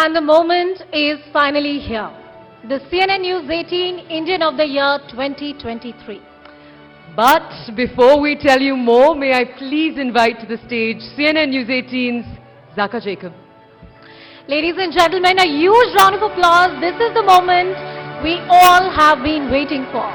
And the moment is finally here. The CNN-News18 Indian of the Year 2023. But before we tell you more, may I please invite to the stage CNN-News18's Zaka Jacob. Ladies and gentlemen, a huge round of applause. This is the moment we all have been waiting for.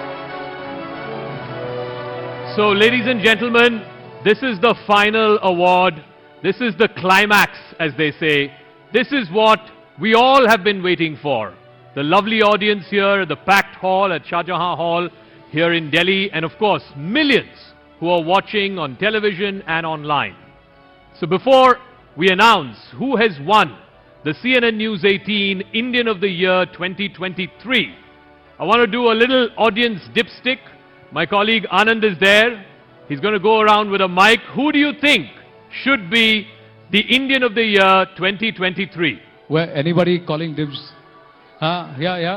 So, ladies and gentlemen, this is the final award. This is the climax, as they say. This is what we all have been waiting for. The lovely audience here at the packed hall at Shah Jahan Hall here in Delhi, and of course, millions who are watching on television and online. So before we announce who has won the CNN News 18 Indian of the Year 2023, I want to do a little audience dipstick. My colleague Anand is there. He's going to go around with a mic. Who do you think should be the Indian of the Year 2023? Where anybody calling dibs? Yeah.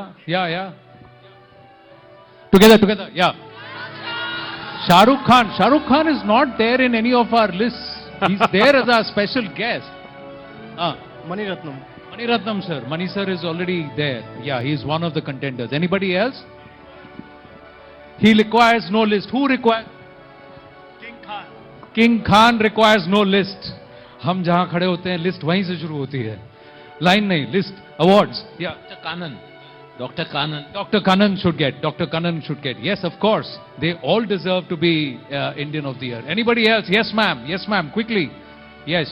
Together, yeah. Shah Rukh Khan. Shah Rukh Khan is not there in any of our lists. He's there as our special guest. Mani Ratnam sir. Mani sir is already there. Yeah, he's one of the contenders. Anybody else? He requires no list. Who requires? King Khan requires no list. हम जहां खड़े होते हैं list वहीं से शुरू होती है, लाइन नहीं, list. Awards. Yeah. Dr. Kannan should get. Yes, of course. They all deserve to be Indian of the Year. Anybody else? Yes, ma'am. Quickly. Yes.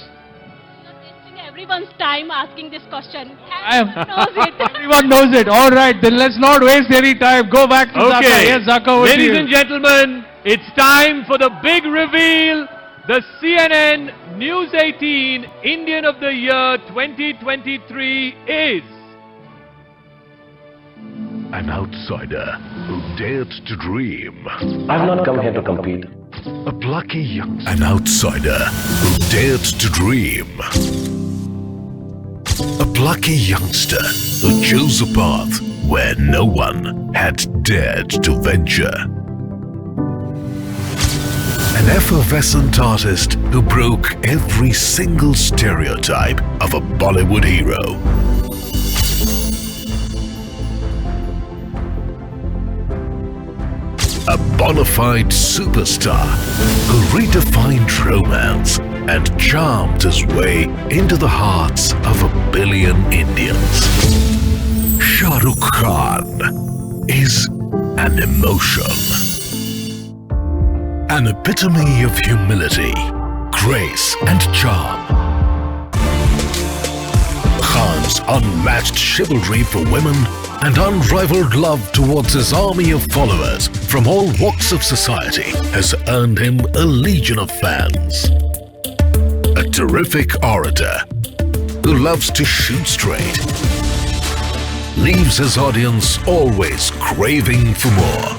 You're wasting everyone's time asking this question. Everyone knows it. Everyone knows it. All right, then let's not waste any time. Go back to Zaka. Yes, Zaka, over to you. Ladies and gentlemen, it's time for the big reveal. The CNN News 18 Indian of the Year 2023 is an outsider who dared to dream. I've not come here to compete. A plucky youngster. An outsider who dared to dream. A plucky youngster who chose a path where no one had dared to venture. An effervescent artist who broke every single stereotype of a Bollywood hero. A bona fide superstar who redefined romance and charmed his way into the hearts of 1 billion Indians. Shah Rukh Khan is an emotion. An epitome of humility, grace and charm. Khan's unmatched chivalry for women and unrivaled love towards his army of followers from all walks of society has earned him a legion of fans. A terrific orator who loves to shoot straight, leaves his audience always craving for more.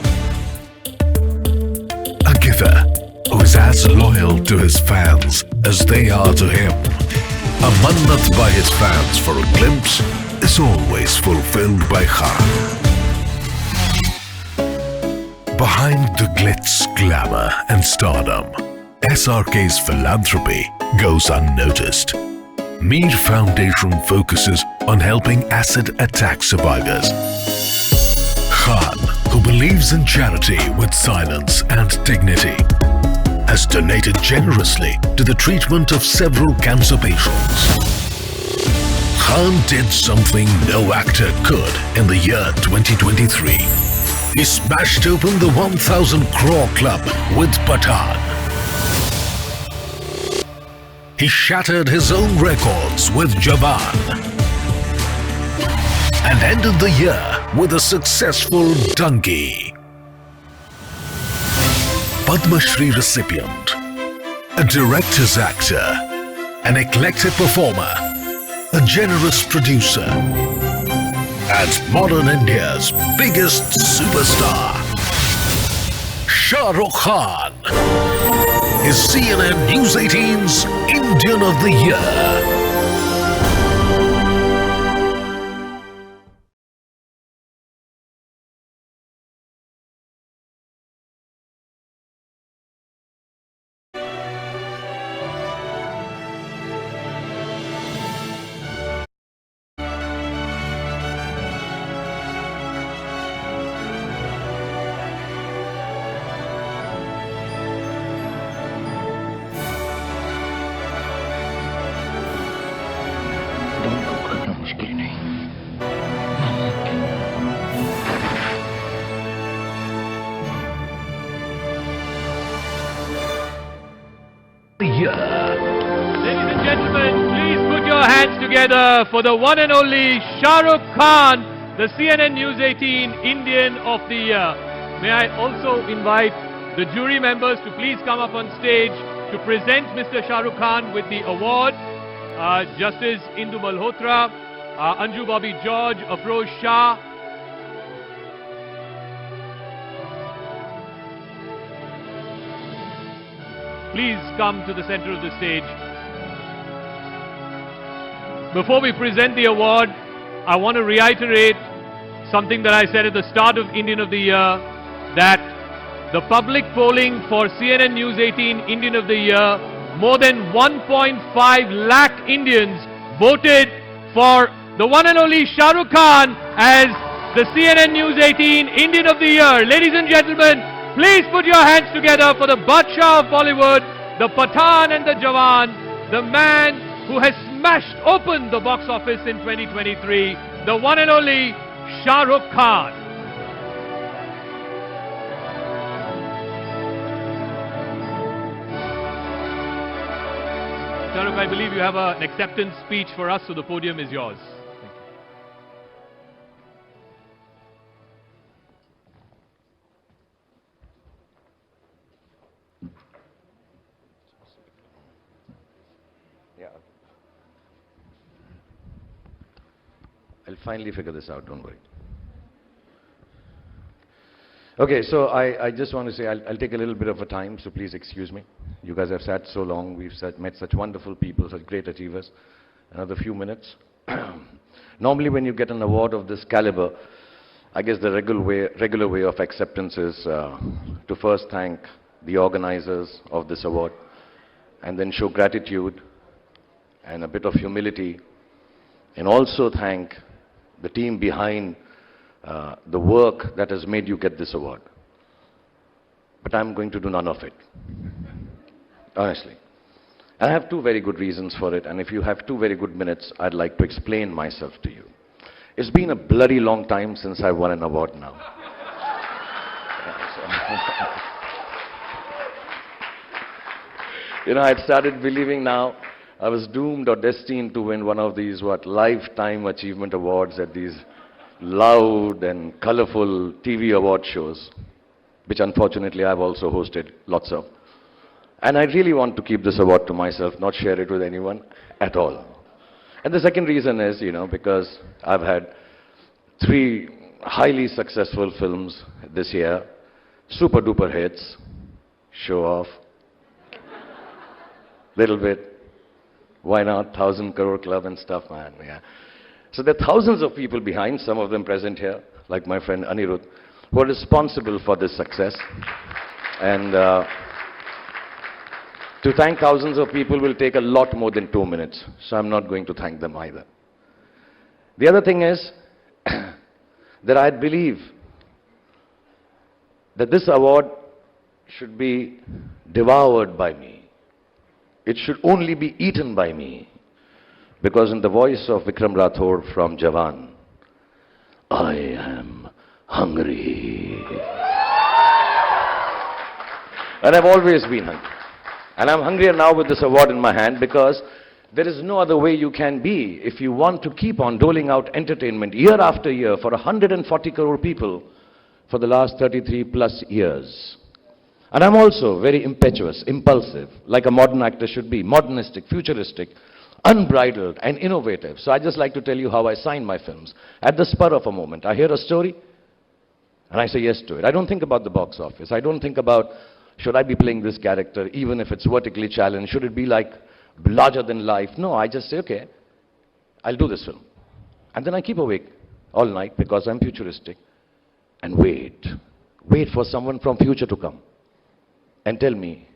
A giver who is as loyal to his fans as they are to him. A mannat by his fans for a glimpse is always fulfilled by Khan. Behind the glitz, glamour and stardom, SRK's philanthropy goes unnoticed. Mir Foundation focuses on helping acid attack survivors. Khan, who believes in charity with silence and dignity, has donated generously to the treatment of several cancer patients. Khan did something no actor could in the year 2023. He smashed open the 1,000 crore club with Pathan. He shattered his own records with Jawan. And ended the year with a successful donkey. Padma Shri recipient, a director's actor, an eclectic performer, a generous producer, and modern India's biggest superstar, Shah Rukh Khan, is CNN News 18's Indian of the Year. together for the one and only Shah Rukh Khan, the CNN News 18 Indian of the Year. May I also invite the jury members to please come up on stage to present Mr. Shah Rukh Khan with the award. Justice Indu Malhotra, Anju Bobby George, Afroz Shah. Please come to the center of the stage. Before we present the award, I want to reiterate something that I said at the start of Indian of the Year, that the public polling for CNN News 18 Indian of the Year, more than 1.5 lakh Indians voted for the one and only Shah Rukh Khan as the CNN News 18 Indian of the Year. Ladies and gentlemen, please put your hands together for the Badshah of Bollywood, the Pathan and the Jawan, the man who has smashed open the box office in 2023, the one and only Shah Rukh Khan. Shah Rukh, I believe you have an acceptance speech for us, so the podium is yours. I'll finally figure this out, don't worry. Okay, so I just want to say I'll take a little bit of a time, so please excuse me. You guys have sat so long, we've met such wonderful people, such great achievers. Another few minutes. Normally when you get an award of this caliber, I guess the regular way of acceptance is to first thank the organizers of this award and then show gratitude and a bit of humility, and also thank the team behind the work that has made you get this award. But I'm going to do none of it, honestly. I have two very good reasons for it, and if you have 2 very good minutes, I'd like to explain myself to you. It's been a bloody long time since I won an award now. You know, I'd started believing now I was doomed or destined to win one of these, lifetime achievement awards at these loud and colorful TV award shows, which unfortunately I've also hosted lots of. And I really want to keep this award to myself, not share it with anyone at all. And the second reason is, because I've had 3 highly successful films this year, super duper hits, Show Off, little bit, why not, 1,000 Crore Club and stuff, man, yeah. So there are thousands of people behind, some of them present here, like my friend Anirudh, who are responsible for this success. And to thank thousands of people will take a lot more than 2 minutes, so I'm not going to thank them either. The other thing is that I believe that this award should be devoured by me. It should only be eaten by me, because in the voice of Vikram Rathore from Jawan, I am hungry. And I've always been hungry. And I'm hungrier now with this award in my hand, because there is no other way you can be if you want to keep on doling out entertainment year after year for 140 crore people for the last 33 plus years. And I'm also very impetuous, impulsive, like a modern actor should be, modernistic, futuristic, unbridled and innovative. So I just like to tell you how I sign my films. At the spur of a moment, I hear a story and I say yes to it. I don't think about the box office. I don't think about, should I be playing this character, even if it's vertically challenged? Should it be like larger than life? No, I just say, okay, I'll do this film. And then I keep awake all night because I'm futuristic and wait for someone from future to come and tell me,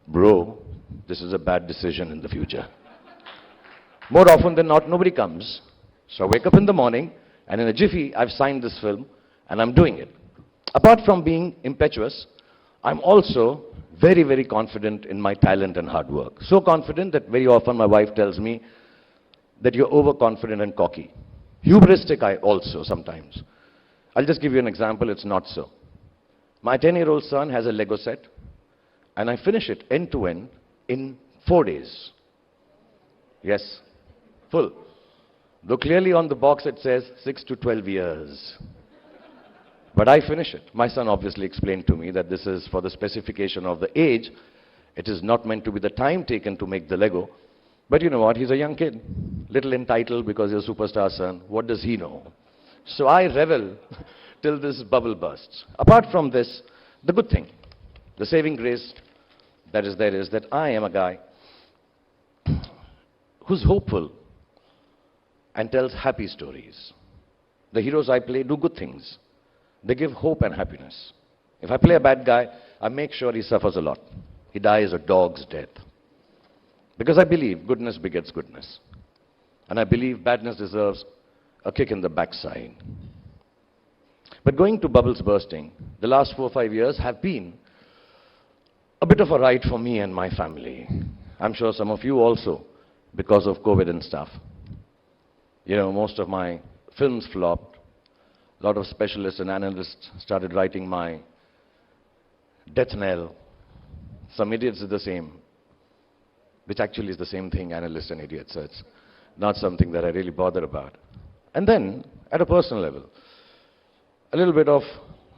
bro, this is a bad decision in the future. More often than not, nobody comes. So I wake up in the morning, and in a jiffy, I've signed this film, and I'm doing it. Apart from being impetuous, I'm also very, very confident in my talent and hard work. So confident that very often my wife tells me that you're overconfident and cocky. Hubristic I also sometimes. I'll just give you an example, it's not so. My 10-year-old son has a Lego set, and I finish it end to end in 4 days. Yes, Full. Though clearly on the box it says 6 to 12 years. But I finish it. My son obviously explained to me that this is for the specification of the age. It is not meant to be the time taken to make the Lego. But you know what? He's a young kid. Little entitled because he's a superstar son. What does he know? So I revel till this bubble bursts. Apart from this, the good thing, the saving grace that is there is that I am a guy who's hopeful and tells happy stories. The heroes I play do good things. They give hope and happiness. If I play a bad guy, I make sure he suffers a lot. He dies a dog's death. Because I believe goodness begets goodness. And I believe badness deserves a kick in the backside. But going to bubbles bursting, the last 4 or 5 years have been a bit of a ride for me and my family. I'm sure some of you also, because of COVID and stuff. You know, most of my films flopped. A lot of specialists and analysts started writing my death knell. Some idiots did the same, which actually is the same thing, analysts and idiots, so it's not something that I really bother about. And then, at a personal level, a little bit of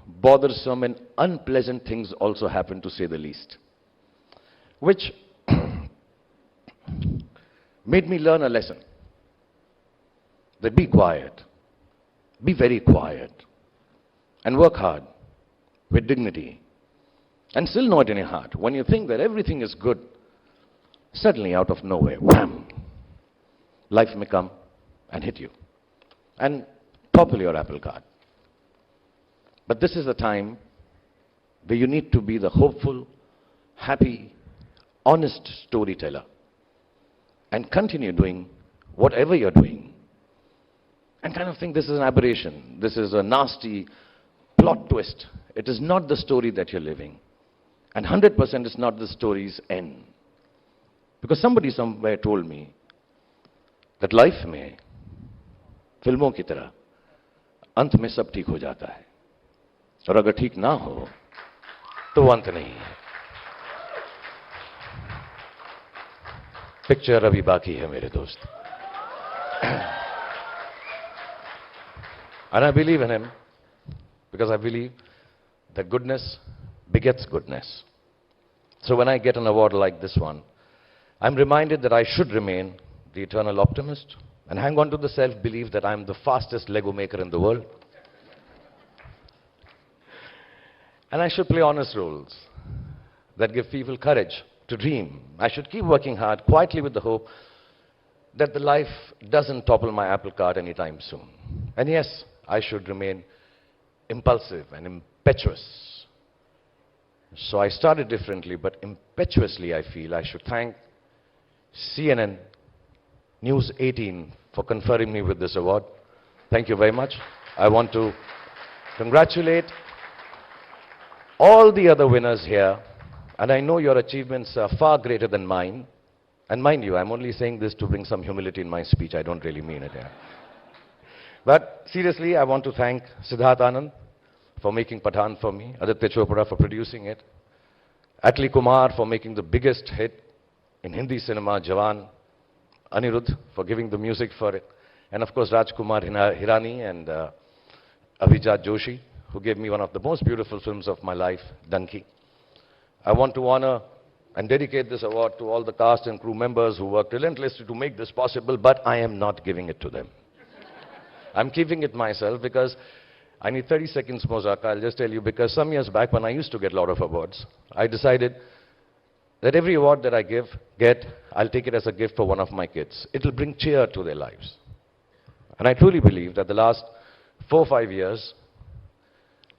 bothersome and unpleasant things also happened, to say the least, which made me learn a lesson. That be quiet, be very quiet, and work hard, with dignity, and still know it in your heart. When you think that everything is good, suddenly out of nowhere, wham, life may come and hit you, and topple your apple cart. But this is the time where you need to be the hopeful, happy, honest storyteller, and continue doing whatever you're doing. And kind of think this is an aberration. This is a nasty plot twist. It is not the story that you're living. And 100% is not the story's end. Because somebody somewhere told me that life में फिल्मों की तरह अंत में सब ठीक हो जाता है. और अगर ठीक ना हो तो अंत नहीं है. पिक्चर अभी बाकी है मेरे दोस्त. And I believe in him because I believe that goodness begets goodness. So when I get an award like this one, I'm reminded that I should remain the eternal optimist and hang on to the self-belief that I'm the fastest Lego maker in the world. And I should play honest roles that give people courage to dream. I should keep working hard, quietly with the hope that the life doesn't topple my apple cart anytime soon. And yes, I should remain impulsive and impetuous. So I started differently, but impetuously I feel I should thank CNN-News18 for conferring me with this award. Thank you very much. I want to congratulate all the other winners here, and I know your achievements are far greater than mine. And mind you, I'm only saying this to bring some humility in my speech. I don't really mean it. Yeah. But seriously, I want to thank Siddharth Anand for making Pathan for me, Aditya Chopra for producing it, Atli Kumar for making the biggest hit in Hindi cinema, Jawan, Anirudh for giving the music for it, and of course Rajkumar Hirani and Abhijat Joshi, who gave me one of the most beautiful films of my life, Danki. I want to honor and dedicate this award to all the cast and crew members who worked relentlessly to make this possible, but I am not giving it to them. I'm keeping it myself because I need 30 seconds, Mozaka. I'll just tell you, because some years back when I used to get a lot of awards, I decided that every award that I get, I'll take it as a gift for one of my kids. It'll bring cheer to their lives. And I truly believe that the last 4 or 5 years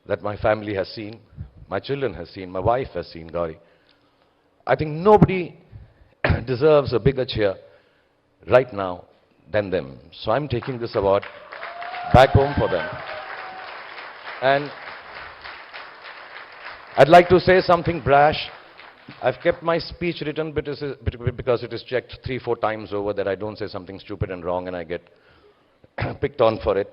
that my family has seen, my children has seen, my wife has seen, Gauri, I think nobody deserves a bigger cheer right now than them. So I'm taking this award back home for them. And I'd like to say something brash. I've kept my speech written because it is checked 3 or 4 times over that I don't say something stupid and wrong and I get picked on for it.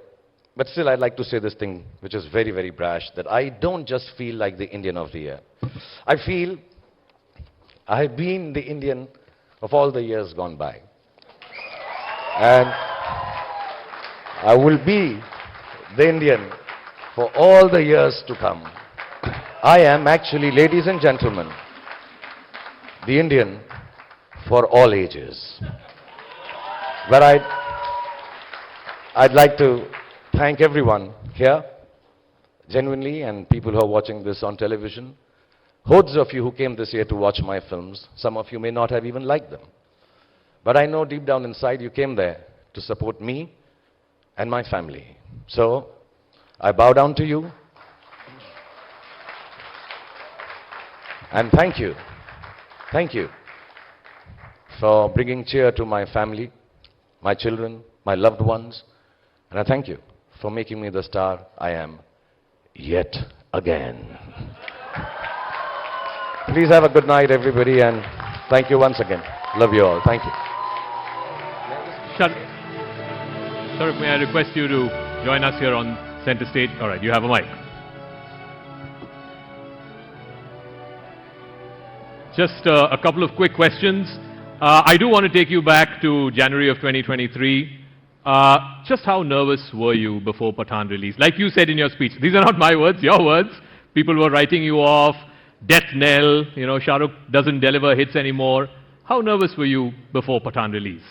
But still, I'd like to say this thing, which is very, very brash, that I don't just feel like the Indian of the year. I feel I've been the Indian of all the years gone by. And I will be the Indian for all the years to come. I am actually, ladies and gentlemen, the Indian for all ages. But I'd like to thank everyone here, genuinely, and people who are watching this on television. Hordes of you who came this year to watch my films. Some of you may not have even liked them. But I know deep down inside you came there to support me and my family. So, I bow down to you. And thank you for bringing cheer to my family, my children, my loved ones. And I thank you for making me the star I am yet again. Please have a good night, everybody, and thank you once again. Love you all. Thank you. Shah Rukh, may I request you to join us here on center stage? All right, you have a mic. Just a couple of quick questions. I do want to take you back to January of 2023. Just how nervous were you before Pathaan release? Like you said in your speech, these are not my words, your words. People were writing you off, death knell, Shah Rukh doesn't deliver hits anymore. How nervous were you before Pathaan release?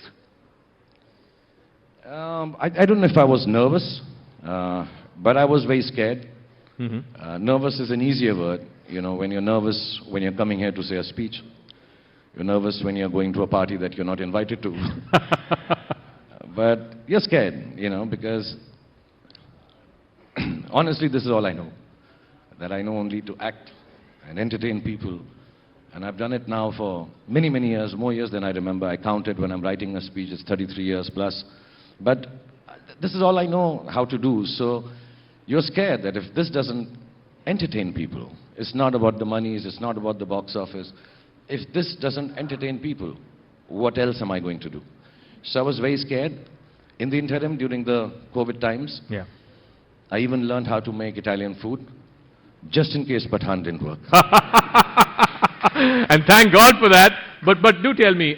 I don't know if I was nervous, but I was very scared. Nervous is an easier word. When you're nervous when you're coming here to say a speech. You're nervous when you're going to a party that you're not invited to. But you're scared, because honestly, this is all I know. That I know only to act and entertain people. And I've done it now for many, many years, more years than I remember. I counted when I'm writing a speech, it's 33 years plus. But this is all I know how to do. So you're scared that if this doesn't entertain people, it's not about the monies, it's not about the box office. If this doesn't entertain people, what else am I going to do? So I was very scared. In the interim, during the COVID times, I even learned how to make Italian food, just in case Pathaan didn't work. And thank God for that. But do tell me,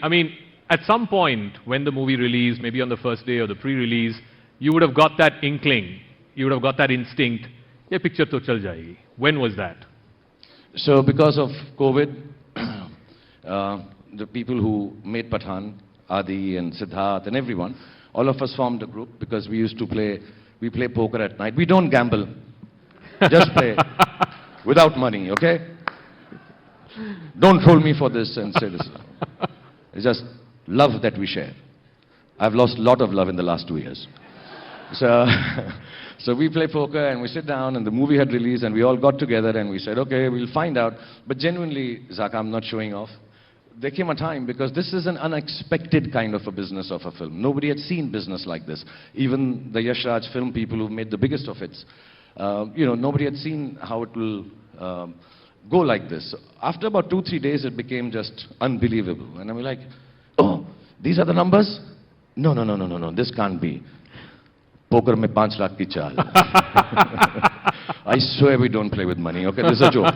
at some point when the movie released, maybe on the first day or the pre-release, you would have got that inkling, you would have got that instinct, ye picture to chal jayegi. When was that? So because of COVID, the people who made Pathaan, Adi and Siddharth and everyone, all of us formed a group because we play poker at night. We don't gamble, just play without money, okay? Don't troll me for this and say this. It's just love that we share. I've lost a lot of love in the last 2 years. So we play poker and we sit down and the movie had released and we all got together and we said, okay, we'll find out. But genuinely, Zaka, I'm not showing off. There came a time because this is an unexpected kind of a business of a film. Nobody had seen business like this. Even the Yash Raj film people who made the biggest of hits. Nobody had seen how it will go like this. After about 2-3 days, it became just unbelievable. And I'm like, oh, these are the numbers? No, this can't be. Poker mein 5 lakh ki chal. I swear we don't play with money, okay? This is a joke.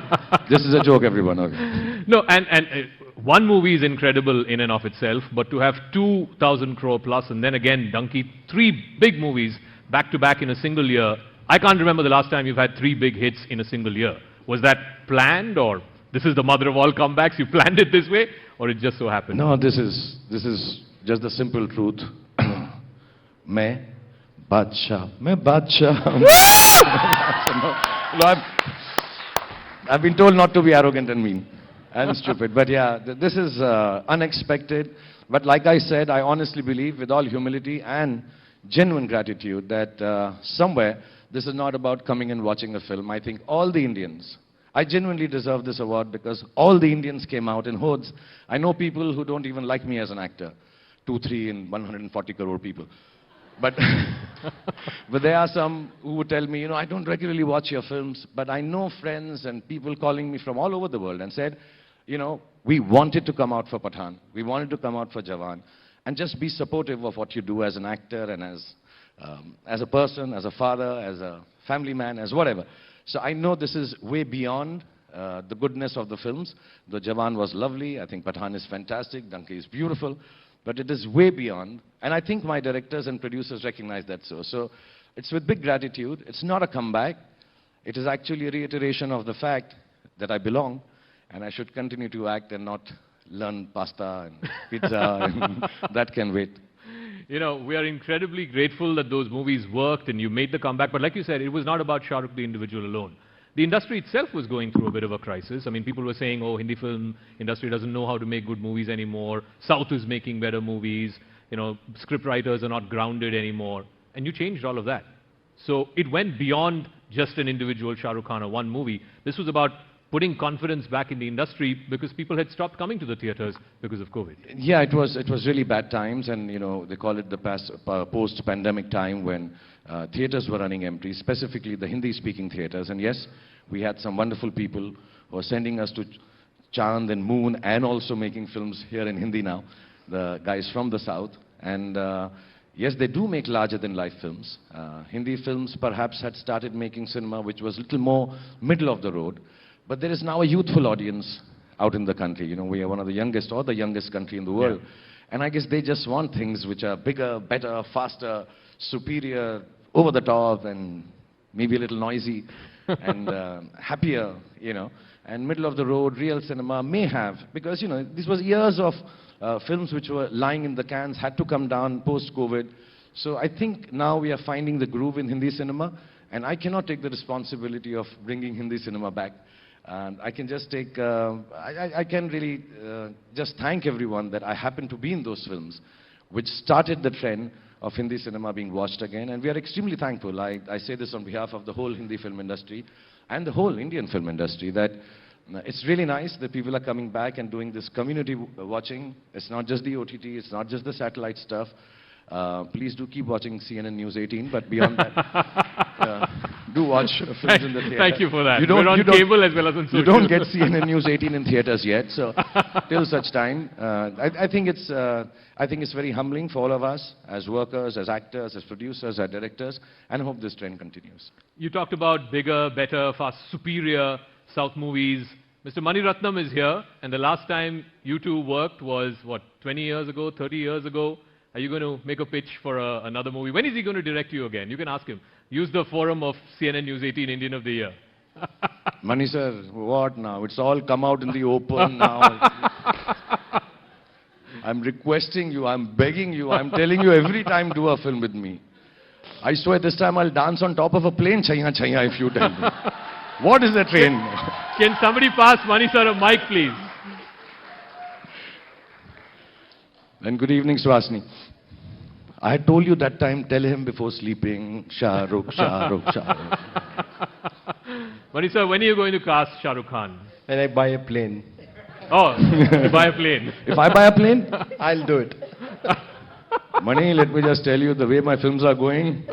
This is a joke, everyone, okay? No, and one movie is incredible in and of itself, but to have 2,000 crore plus and then again, Donkey, 3 big movies back to back in a single year. I can't remember the last time you've had 3 big hits in a single year. Was that planned, or this is the mother of all comebacks? You planned it this way, or it just so happened? No, this is just the simple truth. Main Badshah. I've been told not to be arrogant and mean and stupid. But yeah, this is unexpected. But like I said, I honestly believe with all humility and genuine gratitude that somewhere this is not about coming and watching a film. I think all the Indians, I genuinely deserve this award because all the Indians came out in hordes. I know people who don't even like me as an actor. 2, 3 and 140 crore people. But, but there are some who would tell me, I don't regularly watch your films, but I know friends and people calling me from all over the world and said, we wanted to come out for Pathaan. We wanted to come out for Jawan. And just be supportive of what you do as an actor and as a person, as a father, as a family man, as whatever. So I know this is way beyond the goodness of the films. The Jawan was lovely. I think Pathaan is fantastic. Donkey is beautiful. but it is way beyond. And I think my directors and producers recognize that so. So it's with big gratitude. It's not a comeback. It is actually a reiteration of the fact that I belong and I should continue to act and not learn pasta and pizza and that can wait. You know, we are incredibly grateful that those movies worked and you made the comeback. But like you said, it was not about Shah Rukh the individual alone. The industry itself was going through a bit of a crisis. I mean, people were saying, oh, Hindi film industry doesn't know how to make good movies anymore. South is making better movies. You know, script writers are not grounded anymore. And you changed all of that. So it went beyond just an individual Shah Rukh Khan or one movie. This was about putting confidence back in the industry because people had stopped coming to the theatres because of COVID. Yeah, it was really bad times, and you know, they call it the post-pandemic time when theatres were running empty, specifically the Hindi-speaking theatres. And yes, we had some wonderful people who were sending us to Chand and Moon and also making films here in Hindi now, the guys from the South. And yes, they do make larger-than-life films. Hindi films perhaps had started making cinema which was a little more middle of the road. But there is now a youthful audience out in the country. You know, we are one of the youngest or the youngest country in the world. Yeah. And I guess they just want things which are bigger, better, faster, superior, over the top, and maybe a little noisy, and happier, you know. And middle of the road, real cinema may have, because, you know, this was years of films which were lying in the cans, had to come down post-COVID. So I think now we are finding the groove in Hindi cinema, and I cannot take the responsibility of bringing Hindi cinema back. And I can just take, I can really just thank everyone that I happen to be in those films, which started the trend of Hindi cinema being watched again. And we are extremely thankful. I say this on behalf of the whole Hindi film industry and the whole Indian film industry, that it's really nice that people are coming back and doing this community watching. It's not just the OTT, it's not just the satellite stuff. Please do keep watching CNN-News18, but beyond that, do watch films in the theatre. Thank you for that. We're on cable as well as on social. You don't get CNN-News18 in theatres yet, so till such time. I think it's very humbling for all of us as workers, as actors, as producers, as directors, and I hope this trend continues. You talked about bigger, better, fast, superior South movies. Mr. Mani Ratnam is here, and the last time you two worked was, what, 20 years ago, 30 years ago? Are you going to make a pitch for another movie? When is he going to direct you again? You can ask him. Use the forum of CNN-News18 Indian of the Year. Mani sir, what now? It's all come out in the open now. I'm requesting you, I'm begging you, I'm telling you every time do a film with me. I swear this time I'll dance on top of a plane, chaya chaya, if you tell me. What is the train? Can somebody pass Mani sir a mic, please? And good evening, Swasni. I had told you that time, tell him before sleeping, Shah Rukh, Shah Rukh, Shah Rukh. Mani sir, when are you going to cast Shah Rukh Khan? When I buy a plane. Oh, you buy a plane. If I buy a plane, I'll do it. Mani, let me just tell you the way my films are going.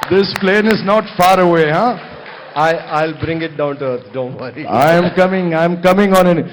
This plane is not far away, huh? I'll bring it down to earth, don't worry. I'm coming on in.